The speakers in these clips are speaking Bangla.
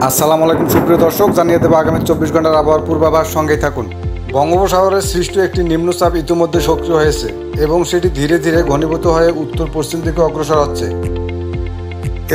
আসসালামু আলাইকুম সুপ্রিয় দর্শক, জানিয়ে দেব আগামী 24 ঘন্টার আবহাওয়ার পূর্বাভাস। সঙ্গেই থাকুন। বঙ্গোপসাগরে সৃষ্ট একটি নিম্নচাপ ইতিমধ্যে সক্রিয় হয়েছে এবং সেটি ধীরে ধীরে ঘনীভূত হয়ে উত্তর পশ্চিম দিকে অগ্রসর হচ্ছে।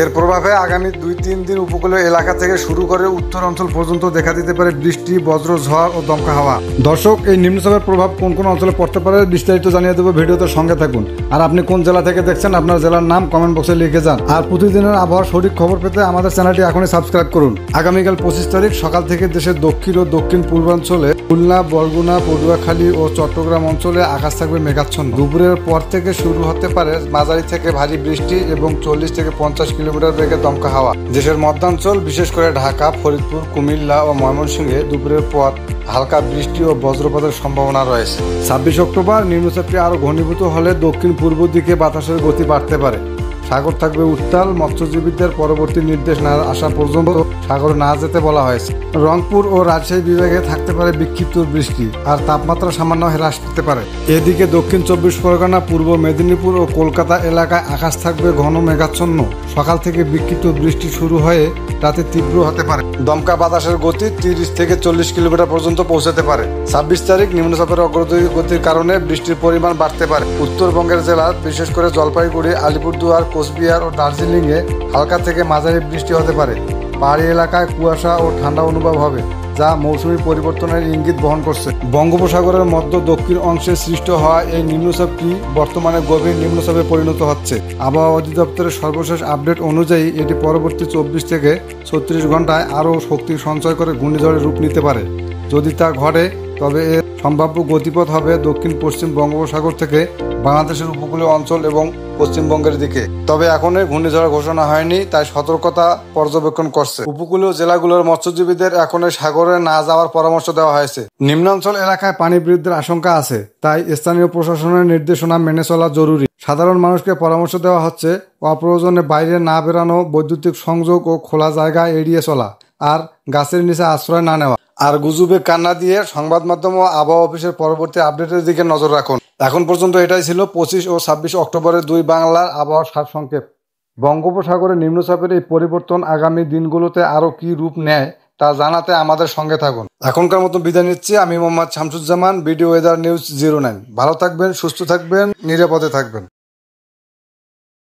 এর প্রভাবে আগামী 2-3 দিন উপকূলীয় এলাকা থেকে শুরু করে উত্তর অঞ্চল পর্যন্ত দেখা দিতে পারে বৃষ্টি, বজ্র, ঝড় ও দমকা হাওয়া। দর্শক, এই নিম্নচাপের প্রভাব কোন কোন অঞ্চলে পড়তে পারে বিস্তারিত জানিয়ে দেবো, ভিডিওতে সঙ্গে থাকুন। আর আপনি কোন জেলা থেকে দেখছেন আপনার জেলার নাম কমেন্ট বক্সে লিখে যান। আর প্রতিদিনের আবহাওয়ার সঠিক খবর পেতে আমাদের চ্যানেলটি এখনই সাবস্ক্রাইব করুন। আগামীকাল 25 তারিখ সকাল থেকে দেশের দক্ষিণ ও দক্ষিণ পূর্বাঞ্চলে খুলনা, বরগুনা, পটুয়াখালী ও চট্টগ্রাম অঞ্চলে আকাশ থাকবে মেঘাচ্ছন্ন। দুপুরের পর থেকে শুরু হতে পারে মাঝারি থেকে ভারী বৃষ্টি এবং 40 থেকে 50 কিলোমিটার বেগে দমকা হাওয়া। দেশের মধ্যাঞ্চল বিশেষ করে ঢাকা, ফরিদপুর, কুমিল্লা ও ময়মনসিংহে দুপুরের পর হালকা বৃষ্টি ও বজ্রপাতের সম্ভাবনা রয়েছে। 26 অক্টোবর নিম্নচাপটি আরও ঘনীভূত হলে দক্ষিণ পূর্ব দিকে বাতাসের গতি বাড়তে পারে। সাগর থাকবে উত্তাল। মৎস্যজীবীদের পরবর্তী নির্দেশ না আসা পর্যন্ত সাগরে না যেতে বলা হয়েছে। রংপুর ও রাজশাহী বিভাগে থাকতে পারে বিক্ষিপ্ত বৃষ্টি, আর তাপমাত্রা সামান্য হ্রাস পেতে পারে। এদিকে দক্ষিণ 24 পরগনা, পূর্ব মেদিনীপুর ও কলকাতা এলাকায় আকাশ থাকবে ঘন মেঘাচ্ছন্ন। সকাল থেকে বিক্ষিপ্ত বৃষ্টি শুরু হয়ে রাতে তীব্র হতে পারে। দমকা বাতাসের গতি 30 থেকে 40 কিলোমিটার পর্যন্ত পৌঁছাতে পারে। 26 তারিখ নিম্নচাপের অগ্রগতির কারণে বৃষ্টির পরিমাণ বাড়তে পারে। উত্তরবঙ্গের জেলা বিশেষ করে জলপাইগুড়ি, আলিপুরদুয়ার, কোচবিহার ও দার্জিলিংয়ে হালকা থেকে মাঝারি বৃষ্টি হতে পারে। পাহাড়ি এলাকায় কুয়াশা ও ঠান্ডা অনুভব হবে, যা মৌসুমী পরিবর্তনের ইঙ্গিত বহন করছে। বঙ্গোপসাগরের মধ্য দক্ষিণ অংশে সৃষ্ট হওয়া এই নিম্নচাপটি বর্তমানে গভীর নিম্নচাপে পরিণত হচ্ছে। আবহাওয়া অধিদপ্তরের সর্বশেষ আপডেট অনুযায়ী এটি পরবর্তী 24 থেকে 36 ঘন্টায় আরও শক্তি সঞ্চয় করে ঘূর্ণিঝড়ের রূপ নিতে পারে। যদি তা ঘটে তবে এর সম্ভাব্য গতিপথ হবে দক্ষিণ পশ্চিম বঙ্গোপসাগর থেকে বাংলাদেশের উপকূলীয় অঞ্চল এবং পশ্চিমবঙ্গের দিকে। তবে এখনই ঘূর্ণিঝড়ের ঘোষণা হয়নি, তাই সতর্কতা পর্যবেক্ষণ করছে। উপকূলীয় জেলাগুলোর মৎস্যজীবীদের এখনই সাগরে না যাওয়ার পরামর্শ দেওয়া হয়েছে। নিম্নাঞ্চল এলাকায় পানি বৃদ্ধির আশঙ্কা আছে, তাই স্থানীয় প্রশাসনের নির্দেশনা মেনে চলা জরুরি। সাধারণ মানুষকে পরামর্শ দেওয়া হচ্ছে অপ্রয়োজনে বাইরে না বেরানো, বৈদ্যুতিক সংযোগ ও খোলা জায়গা এড়িয়ে চলা, আর গাছের নিচে আশ্রয় না নেওয়া। আর গুজবে কান্না দিয়ে সংবাদ মাধ্যম ও আবহাওয়া অফিসের পরবর্তী আপডেটের দিকে নজর রাখুন। এখন পর্যন্ত এটাই ছিল 25 ও 26 অক্টোবরের 2 বাংলার আবহাওয়ার সারসংক্ষেপ। বঙ্গোপসাগরে নিম্নচাপের এই পরিবর্তন আগামী দিনগুলোতে আরও কী রূপ নেয় তা জানাতে আমাদের সঙ্গে থাকুন। এখনকার মতো বিদায় নিচ্ছি। আমি Mohammad Shamsuzzaman, video weather news 09। ভালো থাকবেন, সুস্থ থাকবেন, নিরাপদে থাকবেন।